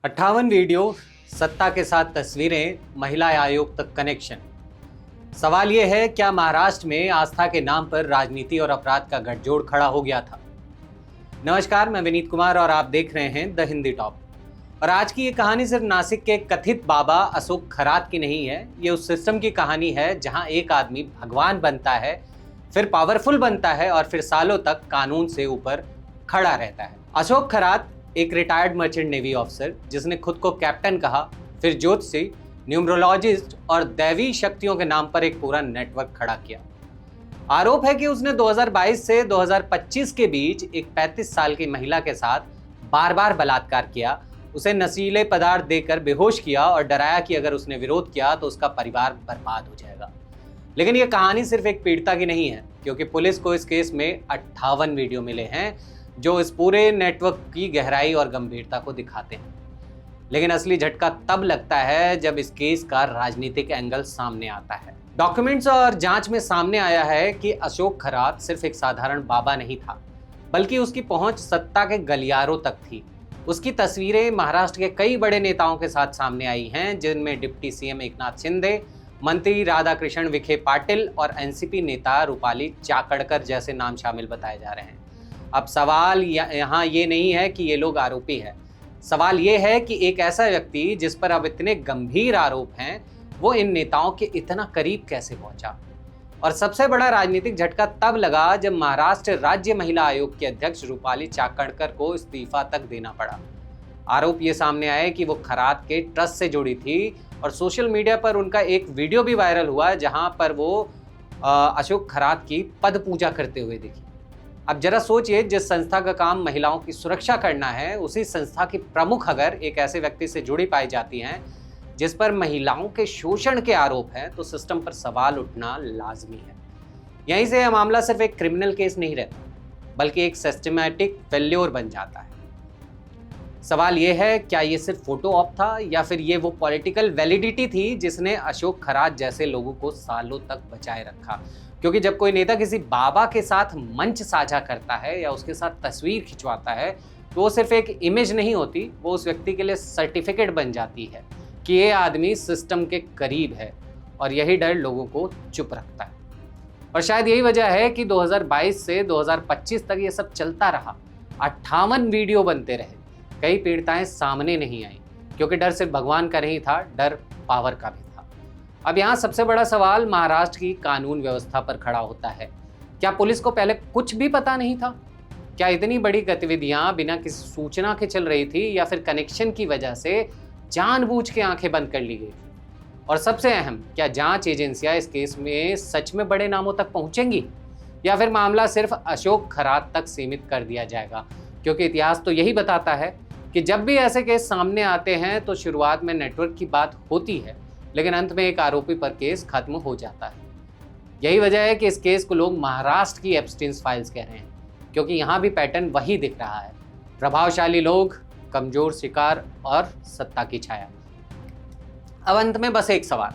58 video, सत्ता के साथ तस्वीरें, महिला आयोग तक कनेक्शन। सवाल यह है, क्या महाराष्ट्र में आस्था के नाम पर राजनीति और अपराध का गठजोड़ खड़ा हो गया था? नमस्कार, मैं विनीत कुमार और आप देख रहे हैं द हिंदी टॉप। और आज की ये कहानी सिर्फ नासिक के कथित बाबा अशोक खरात की नहीं है। ये उस सिस्टम की कहानी है जहां एक आदमी भगवान बनता है, फिर पावरफुल बनता है और फिर सालों तक कानून से ऊपर खड़ा रहता है। अशोक खरात एक रिटायर्ड मर्चेंट नेवी ऑफिसर जिसने खुद को कैप्टन कहा, फिर ज्योतिषी, न्यूमरोलॉजिस्ट और दैवी शक्तियों के नाम पर एक पूरा नेटवर्क खड़ा किया। आरोप है कि उसने 2022 से 2025 के बीच एक 35 साल की महिला के साथ बार बार बलात्कार किया, उसे नशीले पदार्थ देकर बेहोश किया और डराया कि अगर उसने विरोध किया तो उसका परिवार बर्बाद हो जाएगा। लेकिन यह कहानी सिर्फ एक पीड़िता की नहीं है, क्योंकि पुलिस को इस केस में 58 वीडियो मिले हैं जो इस पूरे नेटवर्क की गहराई और गंभीरता को दिखाते हैं। लेकिन असली झटका तब लगता है जब इस केस का राजनीतिक एंगल सामने आता है। डॉक्यूमेंट्स और जांच में सामने आया है कि अशोक खरात सिर्फ एक साधारण बाबा नहीं था, बल्कि उसकी पहुंच सत्ता के गलियारों तक थी। उसकी तस्वीरें महाराष्ट्र के कई बड़े नेताओं के साथ सामने आई हैं, जिनमें डिप्टी सीएम एकनाथ शिंदे, मंत्री राधाकृष्ण विखे पाटिल और एनसीपी नेता रूपाली चाकणकर जैसे नाम शामिल बताए जा रहे हैं। अब सवाल यहाँ ये नहीं है कि ये लोग आरोपी हैं, सवाल ये है कि एक ऐसा व्यक्ति जिस पर अब इतने गंभीर आरोप हैं, वो इन नेताओं के इतना करीब कैसे पहुंचा। और सबसे बड़ा राजनीतिक झटका तब लगा जब महाराष्ट्र राज्य महिला आयोग के अध्यक्ष रूपाली चाकणकर को इस्तीफा तक देना पड़ा। आरोप ये सामने आए कि वो खरात के ट्रस्ट से जुड़ी थी और सोशल मीडिया पर उनका एक वीडियो भी वायरल हुआ जहां पर वो अशोक खरात की पद पूजा करते हुए दिखी। अब जरा सोचिए, जिस संस्था का काम महिलाओं की सुरक्षा करना है, उसी संस्था की प्रमुख अगर एक ऐसे व्यक्ति से जुड़ी पाई जाती हैं जिस पर महिलाओं के शोषण के आरोप हैं, तो सिस्टम पर सवाल उठना लाजमी है। यहीं से यह मामला सिर्फ एक क्रिमिनल केस नहीं रहता, बल्कि एक सिस्टमैटिक फेल्योर बन जाता है। सवाल यह है, क्या ये सिर्फ फोटो ऑप था या फिर ये वो पॉलिटिकल वैलिडिटी थी जिसने अशोक खरात जैसे लोगों को सालों तक बचाए रखा? क्योंकि जब कोई नेता किसी बाबा के साथ मंच साझा करता है या उसके साथ तस्वीर खिंचवाता है, तो वो सिर्फ एक इमेज नहीं होती, वो उस व्यक्ति के लिए सर्टिफिकेट बन जाती है कि ये आदमी सिस्टम के करीब है। और यही डर लोगों को चुप रखता है। और शायद यही वजह है कि 2022 से 2025 तक ये सब चलता रहा। 58 वीडियो बनते रहे, कई पीड़िताएं सामने नहीं आई, क्योंकि डर सिर्फ भगवान का नहीं था, डर पावर का भी था। अब यहाँ सबसे बड़ा सवाल महाराष्ट्र की कानून व्यवस्था पर खड़ा होता है। क्या पुलिस को पहले कुछ भी पता नहीं था? क्या इतनी बड़ी गतिविधियां बिना किसी सूचना के चल रही थी, या फिर कनेक्शन की वजह से जानबूझ के आंखें बंद कर ली गई? और सबसे अहम, क्या जांच एजेंसियां इस केस में सच में बड़े नामों तक पहुंचेंगी, या फिर मामला सिर्फ अशोक खरात तक सीमित कर दिया जाएगा? क्योंकि इतिहास तो यही बताता है कि जब भी ऐसे केस सामने आते हैं तो शुरुआत में नेटवर्क की बात होती है, लेकिन अंत में एक आरोपी पर केस खत्म हो जाता है। यही वजह है कि इस केस को लोग महाराष्ट्र की एप्स्टीन फाइल्स कह रहे हैं, क्योंकि यहाँ भी पैटर्न वही दिख रहा है। प्रभावशाली लोग, कमजोर शिकार और सत्ता की छाया। अब अंत में बस एक सवाल,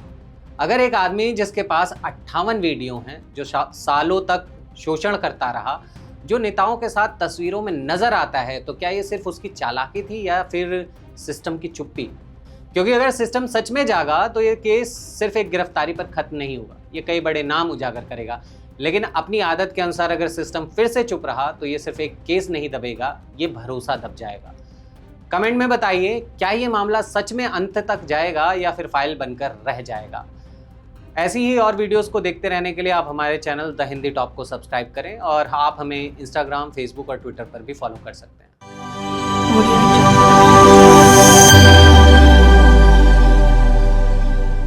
अगर एक आदमी जिसके पास 58 वीडियो हैं, जो सालों तक शोषण करता रहा, जो नेताओं के साथ तस्वीरों में नजर आता है, तो क्या ये सिर्फ उसकी चालाकी थी या फिर सिस्टम की चुप्पी? क्योंकि अगर सिस्टम सच में जागा तो ये केस सिर्फ एक गिरफ्तारी पर खत्म नहीं होगा, ये कई बड़े नाम उजागर करेगा। लेकिन अपनी आदत के अनुसार अगर सिस्टम फिर से चुप रहा तो ये सिर्फ एक केस नहीं दबेगा, ये भरोसा दब जाएगा। कमेंट में बताइए, क्या ये मामला सच में अंत तक जाएगा या फिर फाइल बनकर रह जाएगा? ऐसी ही और वीडियोस को देखते रहने के लिए आप हमारे चैनल द हिंदी टॉप को सब्सक्राइब करें, और आप हमें इंस्टाग्राम, फेसबुक और ट्विटर पर भी फॉलो कर सकते हैं।